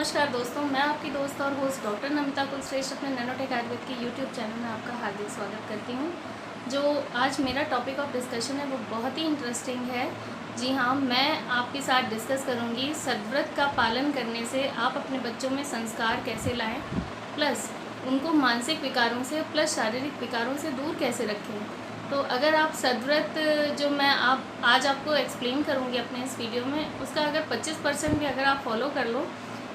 नमस्कार दोस्तों, मैं आपकी दोस्त और होस्ट डॉक्टर नमिता कुलश्रेष्ठ अपने नैनोटेक आयुर्वेद के यूट्यूब चैनल में आपका हार्दिक स्वागत करती हूँ। जो आज मेरा टॉपिक ऑफ डिस्कशन है वो बहुत ही इंटरेस्टिंग है। जी हाँ, मैं आपके साथ डिस्कस करूँगी सद्व्रत का पालन करने से आप अपने बच्चों में संस्कार कैसे लाएँ, प्लस उनको मानसिक विकारों से प्लस शारीरिक विकारों से दूर कैसे रखें। तो अगर आप सद्व्रत जो मैं आज आपको एक्सप्लेन करूँगी अपने इस वीडियो में, उसका अगर 25% भी अगर आप फॉलो कर लो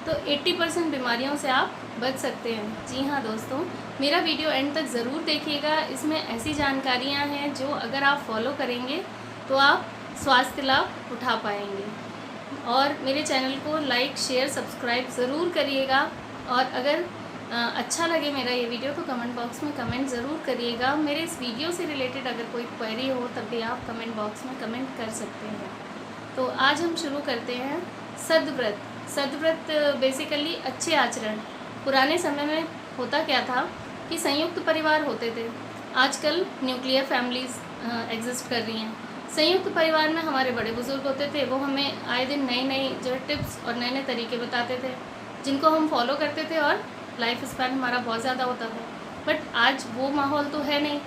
तो 80% बीमारियों से आप बच सकते हैं। जी हाँ दोस्तों, मेरा वीडियो एंड तक ज़रूर देखिएगा। इसमें ऐसी जानकारियाँ हैं जो अगर आप फॉलो करेंगे तो आप स्वास्थ्य लाभ उठा पाएंगे। और मेरे चैनल को लाइक शेयर सब्सक्राइब ज़रूर करिएगा। और अगर अच्छा लगे मेरा ये वीडियो तो कमेंट बॉक्स में कमेंट ज़रूर करिएगा। मेरे इस वीडियो से रिलेटेड अगर कोई क्वेरी हो तब भी आप कमेंट बॉक्स में कमेंट कर सकते हैं। तो आज हम शुरू करते हैं सद्व्रत। सद्व्रत बेसिकली अच्छे आचरण। पुराने समय में होता क्या था कि संयुक्त परिवार होते थे। आजकल न्यूक्लियर फैमिलीज़ एग्जिस्ट कर रही हैं। संयुक्त परिवार में हमारे बड़े बुजुर्ग होते थे, वो हमें आए दिन नई नई जो टिप्स और नए नए तरीके बताते थे जिनको हम फॉलो करते थे और लाइफ स्पैन हमारा बहुत ज़्यादा होता था। बट आज वो माहौल तो है नहीं।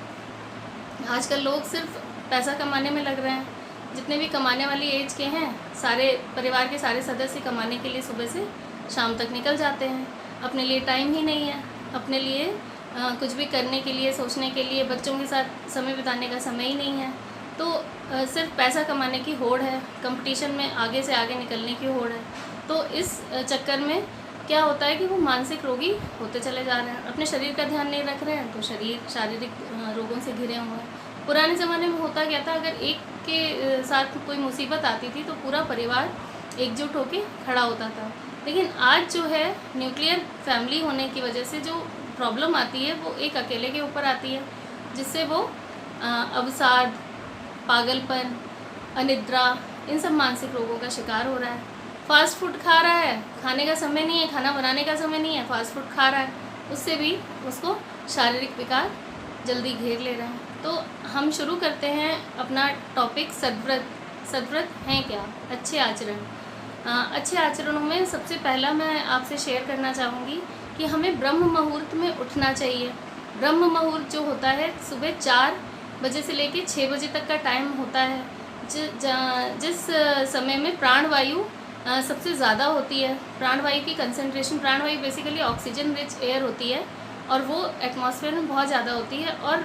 आजकल लोग सिर्फ पैसा कमाने में लग रहे हैं। जितने भी कमाने वाली एज के हैं, सारे परिवार के सारे सदस्य कमाने के लिए सुबह से शाम तक निकल जाते हैं। अपने लिए टाइम ही नहीं है, अपने लिए कुछ भी करने के लिए, सोचने के लिए, बच्चों के साथ समय बिताने का समय ही नहीं है। तो सिर्फ पैसा कमाने की होड़ है, कंपटीशन में आगे से आगे निकलने की होड़ है। तो इस चक्कर में क्या होता है कि वो मानसिक रोगी होते चले जा रहे हैं। अपने शरीर का ध्यान नहीं रख रहे हैं तो शारीरिक रोगों से घिरे हुए हैं। पुराने ज़माने में होता क्या था, अगर एक के साथ कोई मुसीबत आती थी तो पूरा परिवार एकजुट होकर खड़ा होता था। लेकिन आज जो है न्यूक्लियर फैमिली होने की वजह से जो प्रॉब्लम आती है वो एक अकेले के ऊपर आती है, जिससे वो अवसाद, पागलपन, अनिद्रा, इन सब मानसिक रोगों का शिकार हो रहा है। फास्ट फूड खा रहा है, खाने का समय नहीं है, खाना बनाने का समय नहीं है, फास्ट फूड खा रहा है, उससे भी उसको शारीरिक विकार जल्दी घेर ले रहे हैं। तो हम शुरू करते हैं अपना टॉपिक सद्व्रत। सद्व्रत हैं क्या? अच्छे आचरण। अच्छे आचरणों में सबसे पहला मैं आपसे शेयर करना चाहूँगी कि हमें ब्रह्म मुहूर्त में उठना चाहिए। ब्रह्म मुहूर्त जो होता है सुबह 4 बजे से लेकर 6 बजे तक का टाइम होता है, जिस समय में प्राणवायु सबसे ज़्यादा होती है। प्राणवायु की कंसंट्रेशन, प्राणवायु बेसिकली ऑक्सीजन रिच एयर होती है और वो एटमॉस्फेयर में बहुत ज़्यादा होती है और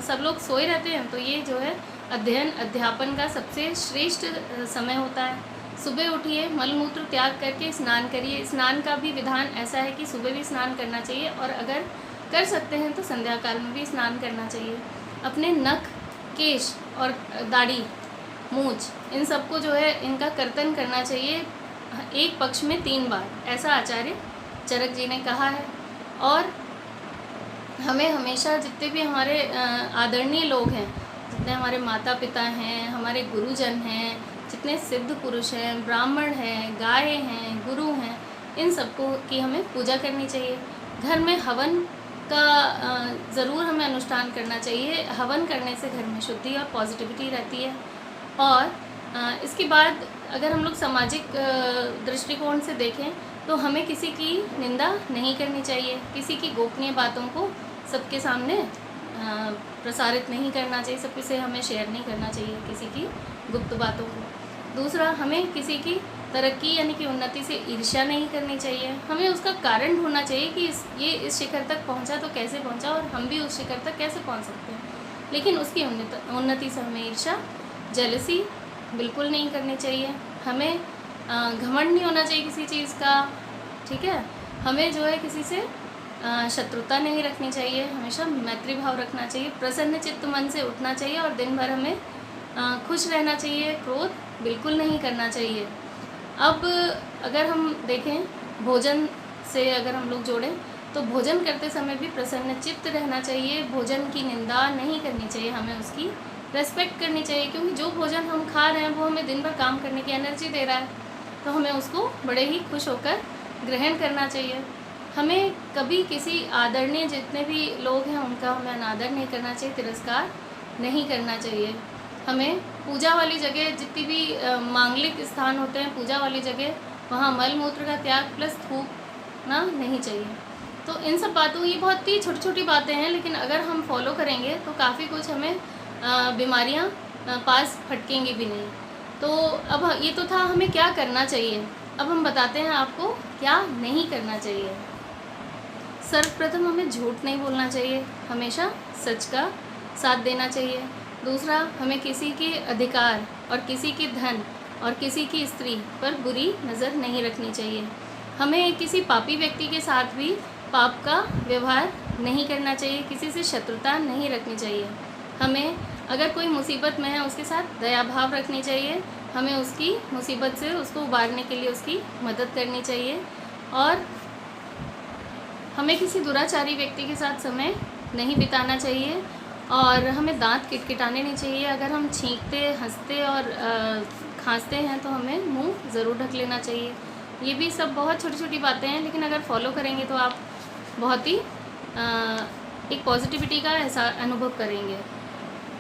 सब लोग सोए रहते हैं। तो ये जो है अध्ययन अध्यापन का सबसे श्रेष्ठ समय होता है। सुबह उठिए, मलमूत्र त्याग करके स्नान करिए। स्नान का भी विधान ऐसा है कि सुबह भी स्नान करना चाहिए और अगर कर सकते हैं तो संध्या काल में भी स्नान करना चाहिए। अपने नख, केश और दाढ़ी, मूंछ, इन सबको जो है इनका कर्तन करना चाहिए एक पक्ष में 3 बार, ऐसा आचार्य चरक जी ने कहा है। और हमें हमेशा जितने भी हमारे आदरणीय लोग हैं, जितने हमारे माता पिता हैं, हमारे गुरुजन हैं, जितने सिद्ध पुरुष हैं, ब्राह्मण हैं, गाय हैं, गुरु हैं, इन सबको की हमें पूजा करनी चाहिए। घर में हवन का ज़रूर हमें अनुष्ठान करना चाहिए। हवन करने से घर में शुद्धि और पॉजिटिविटी रहती है। और इसके बाद अगर हम लोग सामाजिक दृष्टिकोण से देखें तो हमें किसी की निंदा नहीं करनी चाहिए। किसी की गोपनीय बातों को सबके सामने प्रसारित नहीं करना चाहिए, सबके से हमें शेयर नहीं करना चाहिए किसी की गुप्त बातों को। दूसरा, हमें किसी की तरक्की यानी कि उन्नति से ईर्ष्या नहीं करनी चाहिए। हमें उसका कारण ढूंढना चाहिए कि ये इस शिखर तक पहुंचा तो कैसे पहुंचा और हम भी उस शिखर तक कैसे पहुंच सकते हैं। लेकिन उसकी उन्नति से हमें ईर्ष्या, जेलसी बिल्कुल नहीं करनी चाहिए। हमें घमंड नहीं होना चाहिए किसी चीज़ का, ठीक है। हमें जो है किसी से शत्रुता नहीं रखनी चाहिए, हमेशा मैत्री भाव रखना चाहिए। प्रसन्न चित्त मन से उठना चाहिए और दिन भर हमें खुश रहना चाहिए। क्रोध बिल्कुल नहीं करना चाहिए। अब अगर हम देखें भोजन से अगर हम लोग जोड़ें तो भोजन करते समय भी प्रसन्न चित्त रहना चाहिए। भोजन की निंदा नहीं करनी चाहिए, हमें उसकी रेस्पेक्ट करनी चाहिए, क्योंकि जो भोजन हम खा रहे हैं वो हमें दिन भर काम करने की एनर्जी दे रहा है, तो हमें उसको बड़े ही खुश होकर ग्रहण करना चाहिए। हमें कभी किसी आदरणीय जितने भी लोग हैं उनका हमें अनादर नहीं करना चाहिए, तिरस्कार नहीं करना चाहिए। हमें पूजा वाली जगह, जितनी भी मांगलिक स्थान होते हैं, पूजा वाली जगह वहाँ मल मूत्र का त्याग प्लस थूकना नहीं चाहिए। तो इन सब बातों, ये बहुत ही छोटी छोटी बातें हैं, लेकिन अगर हम फॉलो करेंगे तो काफ़ी कुछ हमें बीमारियाँ पास फटकेंगी भी नहीं। तो अब ये तो था हमें क्या करना चाहिए, अब हम बताते हैं आपको क्या नहीं करना चाहिए। सर्वप्रथम हमें झूठ नहीं बोलना चाहिए, हमेशा सच का साथ देना चाहिए। दूसरा, हमें किसी के अधिकार और किसी के धन और किसी की स्त्री पर बुरी नज़र नहीं रखनी चाहिए। हमें किसी पापी व्यक्ति के साथ भी पाप का व्यवहार नहीं करना चाहिए, किसी से शत्रुता नहीं रखनी चाहिए। हमें अगर कोई मुसीबत में है उसके साथ दया भाव रखनी चाहिए, हमें उसकी मुसीबत से उसको उबारने के लिए उसकी मदद करनी चाहिए। और हमें किसी दुराचारी व्यक्ति के साथ समय नहीं बिताना चाहिए, और हमें दांत किटकिटाने नहीं चाहिए। अगर हम छींकते, हंसते और खांसते हैं तो हमें मुंह ज़रूर ढक लेना चाहिए। ये भी सब बहुत छोटी छोटी बातें हैं, लेकिन अगर फॉलो करेंगे तो आप बहुत ही एक पॉजिटिविटी का ऐसा अनुभव करेंगे।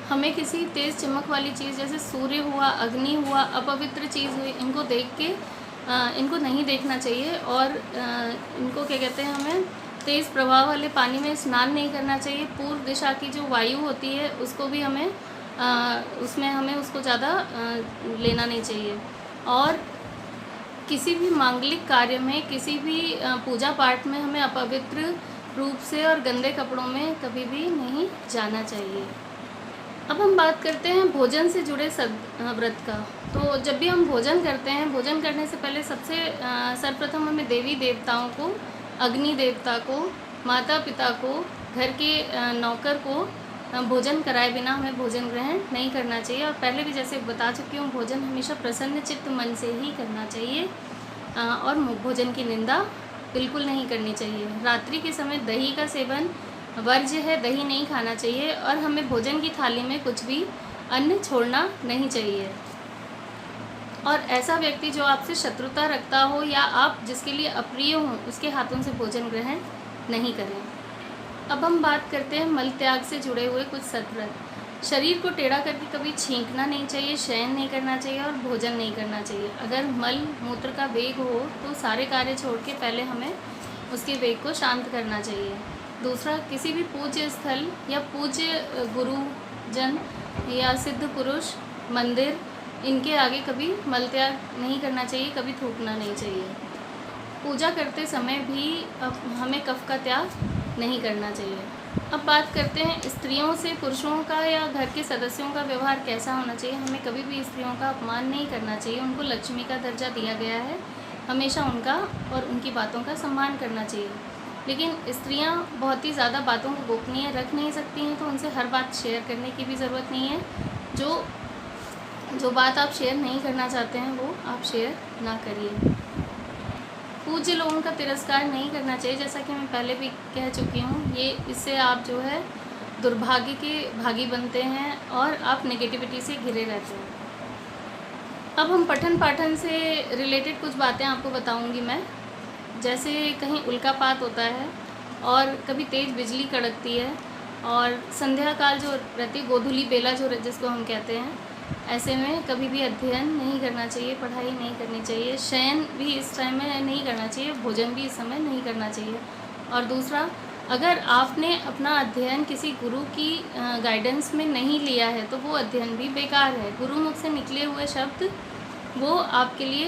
हमें किसी तेज़ चमक वाली चीज़ जैसे सूर्य हुआ, अग्नि हुआ, अपवित्र चीज़ हुई, इनको देख के इनको नहीं देखना चाहिए। और इनको क्या कहते हैं, हमें तेज़ प्रवाह वाले पानी में स्नान नहीं करना चाहिए। पूर्व दिशा की जो वायु होती है उसको भी हमें उसमें हमें उसको ज़्यादा लेना नहीं चाहिए। और किसी भी मांगलिक कार्य में, किसी भी पूजा पाठ में हमें अपवित्र रूप से और गंदे कपड़ों में कभी भी नहीं जाना चाहिए। अब हम बात करते हैं भोजन से जुड़े व्रत का। तो जब भी हम भोजन करते हैं, भोजन करने से पहले सर्वप्रथम हमें देवी देवताओं को, अग्नि देवता को, माता पिता को, घर के नौकर को भोजन कराए बिना हमें भोजन ग्रहण नहीं करना चाहिए। और पहले भी जैसे बता चुकी हूँ, भोजन हमेशा प्रसन्न चित्त मन से ही करना चाहिए, और भोजन की निंदा बिल्कुल नहीं करनी चाहिए। रात्रि के समय दही का सेवन वर्ज्य है, दही नहीं खाना चाहिए। और हमें भोजन की थाली में कुछ भी अन्न छोड़ना नहीं चाहिए। और ऐसा व्यक्ति जो आपसे शत्रुता रखता हो या आप जिसके लिए अप्रिय हो, उसके हाथों से भोजन ग्रहण नहीं करें। अब हम बात करते हैं मल त्याग से जुड़े हुए कुछ सतव्रत। शरीर को टेढ़ा करके कभी छींकना नहीं चाहिए, शयन नहीं करना चाहिए और भोजन नहीं करना चाहिए। अगर मल मूत्र का वेग हो तो सारे कार्य छोड़ के पहले हमें उसके वेग को शांत करना चाहिए। दूसरा, किसी भी पूज्य स्थल या पूज्य गुरुजन या सिद्ध पुरुष, मंदिर, इनके आगे कभी मल त्याग नहीं करना चाहिए, कभी थूकना नहीं चाहिए। पूजा करते समय भी हमें कफ का त्याग नहीं करना चाहिए। अब बात करते हैं स्त्रियों से पुरुषों का या घर के सदस्यों का व्यवहार कैसा होना चाहिए। हमें कभी भी स्त्रियों का अपमान नहीं करना चाहिए, उनको लक्ष्मी का दर्जा दिया गया है, हमेशा उनका और उनकी बातों का सम्मान करना चाहिए। लेकिन स्त्रियां बहुत ही ज़्यादा बातों को गोपनीय रख नहीं सकती हैं, तो उनसे हर बात शेयर करने की भी ज़रूरत नहीं है। जो बात आप शेयर नहीं करना चाहते हैं वो आप शेयर ना करिए। पूज्य लोगों का तिरस्कार नहीं करना चाहिए, जैसा कि मैं पहले भी कह चुकी हूँ। इससे आप जो है दुर्भाग्य के भागी बनते हैं और आप नेगेटिविटी से घिरे रहते हैं। अब हम पठन पाठन से रिलेटेड कुछ बातें आपको बताऊंगी मैं। जैसे कहीं उल्कापात होता है और कभी तेज़ बिजली कड़कती है, और संध्या काल जो रहती है, गोधूली बेला जिसको हम कहते हैं, ऐसे में कभी भी अध्ययन नहीं करना चाहिए, पढ़ाई नहीं करनी चाहिए। शयन भी इस टाइम में नहीं करना चाहिए, भोजन भी इस समय नहीं करना चाहिए। और दूसरा, अगर आपने अपना अध्ययन किसी गुरु की गाइडेंस में नहीं लिया है तो वो अध्ययन भी बेकार है। गुरुमुख से निकले हुए शब्द वो आपके लिए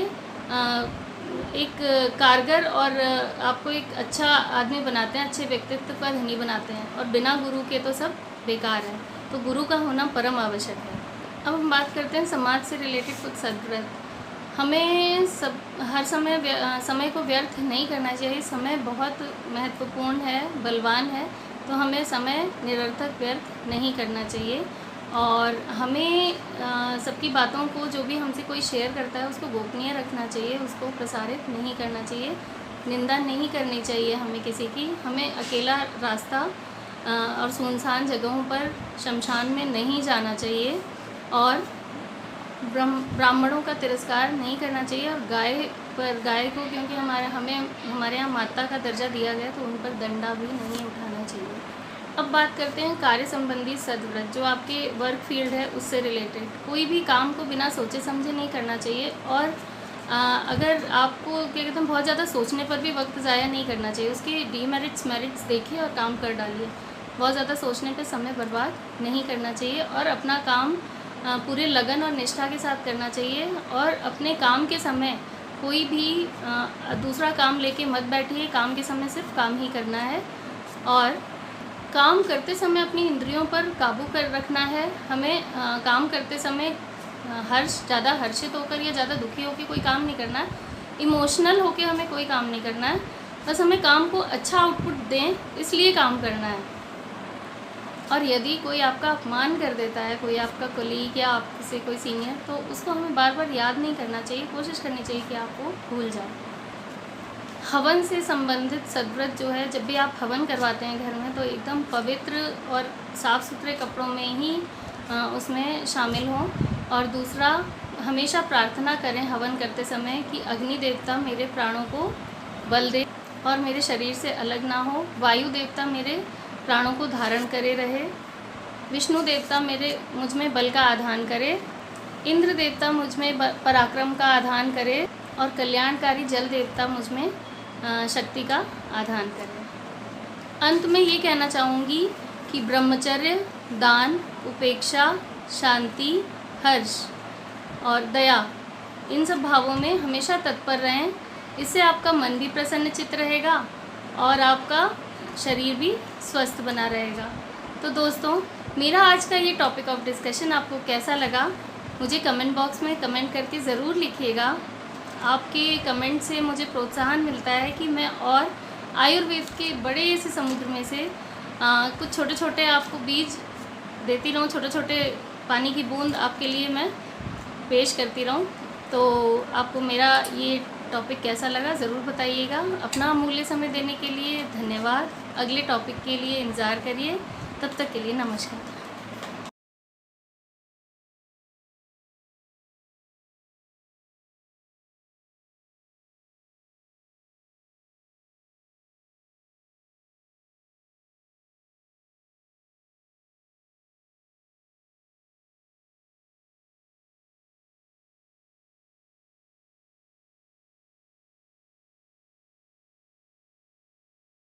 एक कारगर और आपको एक अच्छा आदमी बनाते हैं, अच्छे व्यक्तित्व का धनी बनाते हैं, और बिना गुरु के तो सब बेकार है। तो गुरु का होना परम आवश्यक है। अब हम बात करते हैं समाज से रिलेटेड कुछ सद्व्रत। हमें हर समय को व्यर्थ नहीं करना चाहिए। समय बहुत महत्वपूर्ण है, बलवान है, तो हमें समय निरर्थक व्यर्थ नहीं करना चाहिए। और हमें सबकी बातों को, जो भी हमसे कोई शेयर करता है, उसको गोपनीय रखना चाहिए, उसको प्रसारित नहीं करना चाहिए, निंदा नहीं करनी चाहिए हमें किसी की। हमें अकेला रास्ता और सुनसान जगहों पर शमशान में नहीं जाना चाहिए, और ब्राह्मणों का तिरस्कार नहीं करना चाहिए। और गाय को क्योंकि हमारे यहाँ माता का दर्जा दिया गया, तो उन पर दंडा भी नहीं उठाना चाहिए। अब बात करते हैं कार्य संबंधी सद्व्रत, जो आपके वर्क फील्ड है उससे रिलेटेड। कोई भी काम को बिना सोचे समझे नहीं करना चाहिए, और अगर आपको क्या कहते हैं बहुत ज़्यादा सोचने पर भी वक्त ज़ाया नहीं करना चाहिए, उसके डीमेरिट्स मेरिट्स देखिए और काम कर डालिए। बहुत ज़्यादा सोचने पे समय बर्बाद नहीं करना चाहिए और अपना काम पूरे लगन और निष्ठा के साथ करना चाहिए। और अपने काम के समय कोई भी दूसरा काम लेके मत बैठिए, काम के समय सिर्फ काम ही करना है। और काम करते समय अपनी इंद्रियों पर काबू कर रखना है। हमें काम करते समय ज़्यादा हर्षित होकर या ज़्यादा दुखी होकर कोई काम नहीं करना है, इमोशनल होकर हमें कोई काम नहीं करना है। बस हमें काम को अच्छा आउटपुट दें इसलिए काम करना है। और यदि कोई आपका अपमान कर देता है, कोई आपका कलीग या आपसे कोई सीनियर, तो उसको हमें बार बार याद नहीं करना चाहिए, कोशिश करनी चाहिए कि आप वो भूल जाए। हवन से संबंधित सदव्रत जो है, जब भी आप हवन करवाते हैं घर में तो एकदम पवित्र और साफ़ सुथरे कपड़ों में ही उसमें शामिल हों। और दूसरा, हमेशा प्रार्थना करें हवन करते समय कि अग्नि देवता मेरे प्राणों को बल दे और मेरे शरीर से अलग ना हो। वायु देवता मेरे प्राणों को धारण करे रहे। विष्णु देवता मुझ में बल का आधान करे। इंद्र देवता मुझ में पराक्रम का आधान करे। और कल्याणकारी जल देवता मुझ में शक्ति का आधान करे। अंत में ये कहना चाहूँगी कि ब्रह्मचर्य, दान, उपेक्षा, शांति, हर्ष और दया, इन सब भावों में हमेशा तत्पर रहें। इससे आपका मन भी प्रसन्नचित्त रहेगा और आपका शरीर भी स्वस्थ बना रहेगा। तो दोस्तों, मेरा आज का ये टॉपिक ऑफ डिस्कशन आपको कैसा लगा, मुझे कमेंट बॉक्स में कमेंट करके ज़रूर लिखिएगा। आपके कमेंट से मुझे प्रोत्साहन मिलता है कि मैं और आयुर्वेद के बड़े से समुद्र में से कुछ छोटे छोटे आपको बीज देती रहूँ, छोटे छोटे पानी की बूंद आपके लिए मैं पेश करती रहूँ। तो आपको मेरा ये टॉपिक कैसा लगा ज़रूर बताइएगा। अपना अमूल्य समय देने के लिए धन्यवाद। अगले टॉपिक के लिए इंतज़ार करिए। तब तक के लिए नमस्कार।